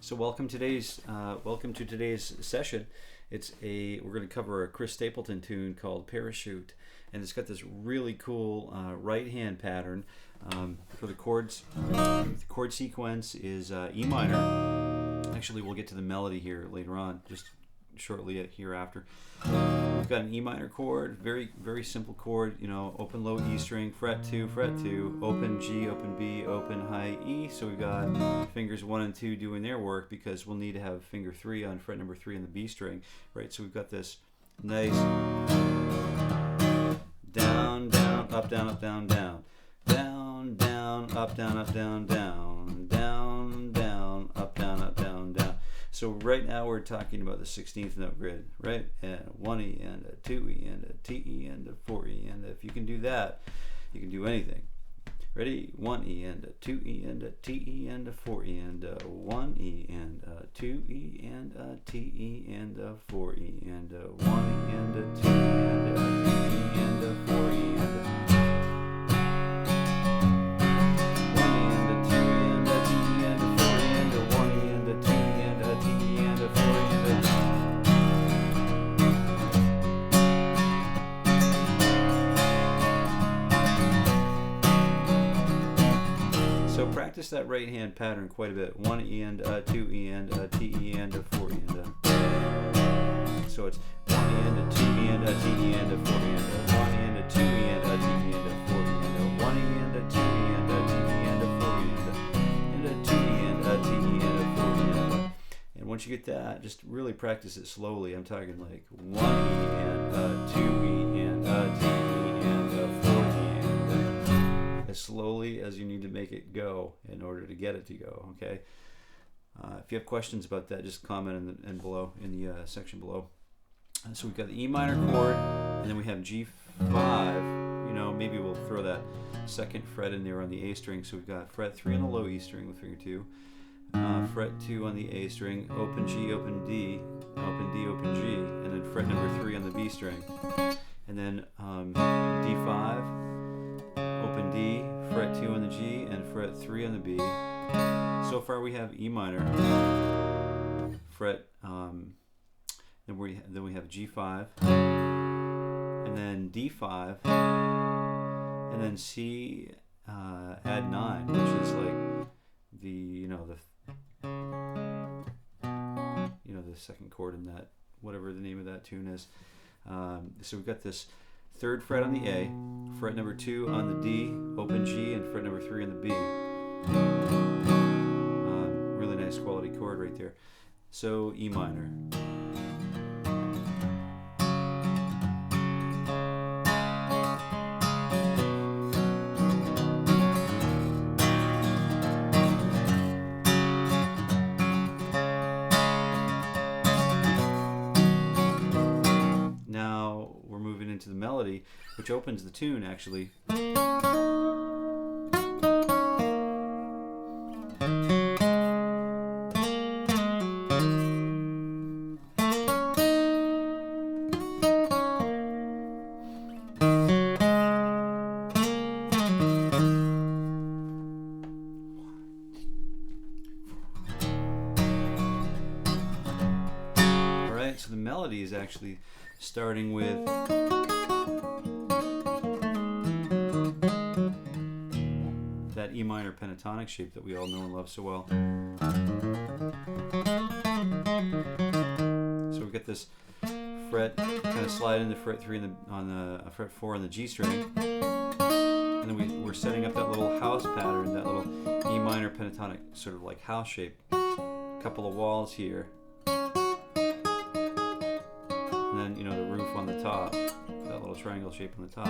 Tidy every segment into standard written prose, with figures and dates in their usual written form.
So welcome to today's session. We're going to cover a Chris Stapleton tune called Parachute, and it's got this really cool right hand pattern for the chords. The chord sequence is E minor. Actually, we'll get to the melody here later on, just shortly hereafter. We've got an E minor chord, very very simple chord. You know, open low E string, fret 2, open G, open B, open high E. So we've got fingers 1 and 2 doing their work because we'll need to have finger 3 on fret number 3 on the B string, right? So we've got this nice down, down, up, down, up, down, down, down, down, up, down, up, down, down, down, down, up, down, up, down, down. So right now we're talking about the 16th note grid, right? And 1E and a 2E and a TE and a 4E, and if you can do that, you can do anything. Ready? 1E and a 2E and a TE and a 4E and a 1E and a 2E and a TE and a 4E and a 1E and a 2E and a TE and a 4E and a 1E and a 2E and a TE and a 4E and a 1E and a 2E and a TE and a 4E and a So practice that right hand pattern quite a bit. 1E and a 2E and a TE and a 4E and a. So it's 1E and a 2E and a TE and a 4E and a 1E and a 2E and a TE and a 4E and a 1E and a 2E and a TE and a 4E and a 2E and a TE and a 4E and a. And once you get that, just really practice it slowly. I'm talking like 1E and a 2E and a TE and a 4E. As slowly as you need to make it go in order to get it to go. Okay. If you have questions about that, just comment in the section below. So we've got the E minor chord, and then we have G5. You know, maybe we'll throw that second fret in there on the A string. So we've got fret 3 on the low E string with finger 2, fret 2 on the A string, open G, open D, open D, open G, and then fret number 3 on the B string, and then D5. Open D, fret 2 on the G, and fret 3 on the B. So far we have E minor, fret, then we have G5, and then D5, and then C add 9, which is like the second chord in that, whatever the name of that tune is. So we've got this third fret on the A, fret number 2 on the D, open G, and fret number 3 on the B. Really nice quality chord right there. So E minor. Now we're moving into the melody, which opens the tune actually. Alright, so the melody is actually starting with that E minor pentatonic shape that we all know and love so well. So we get this fret kind of slide into fret 3 on the fret 4 on the G string, and then we're setting up that little house pattern, that little E minor pentatonic sort of like house shape. A couple of walls here. And then, the roof on the top, that little triangle shape on the top.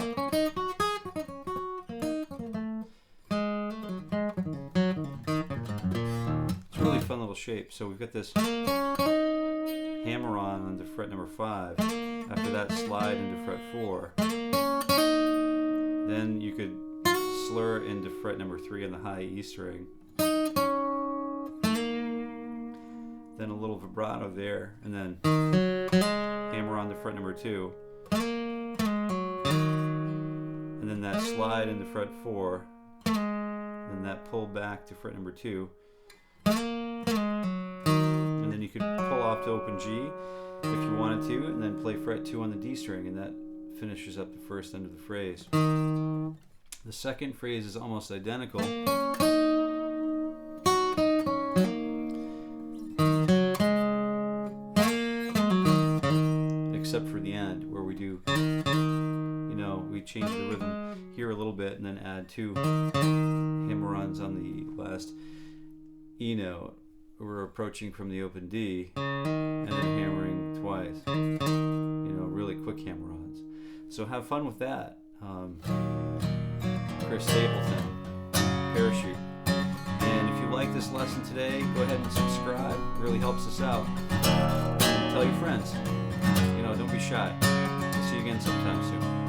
It's a really fun little shape. So we've got this hammer on onto fret number 5. After that, slide into fret 4. Then you could slur into fret number 3 on the high E string. Then a little vibrato there, and then hammer on to fret number 2, and then that slide into fret 4, and then that pull back to fret number 2, then you could pull off to open G if you wanted to, and then play fret 2 on the D string, and that finishes up the first end of the phrase. The second phrase is almost identical, except for the end, where we do, we change the rhythm here a little bit and then add 2 hammer-ons on the last E note. We're approaching from the open D and then hammering twice, really quick hammer-ons. So have fun with that. Chris Stapleton, Parachute. And if you like this lesson today, go ahead and subscribe. It really helps us out. And tell your friends. Don't be shy. We'll see you again sometime soon.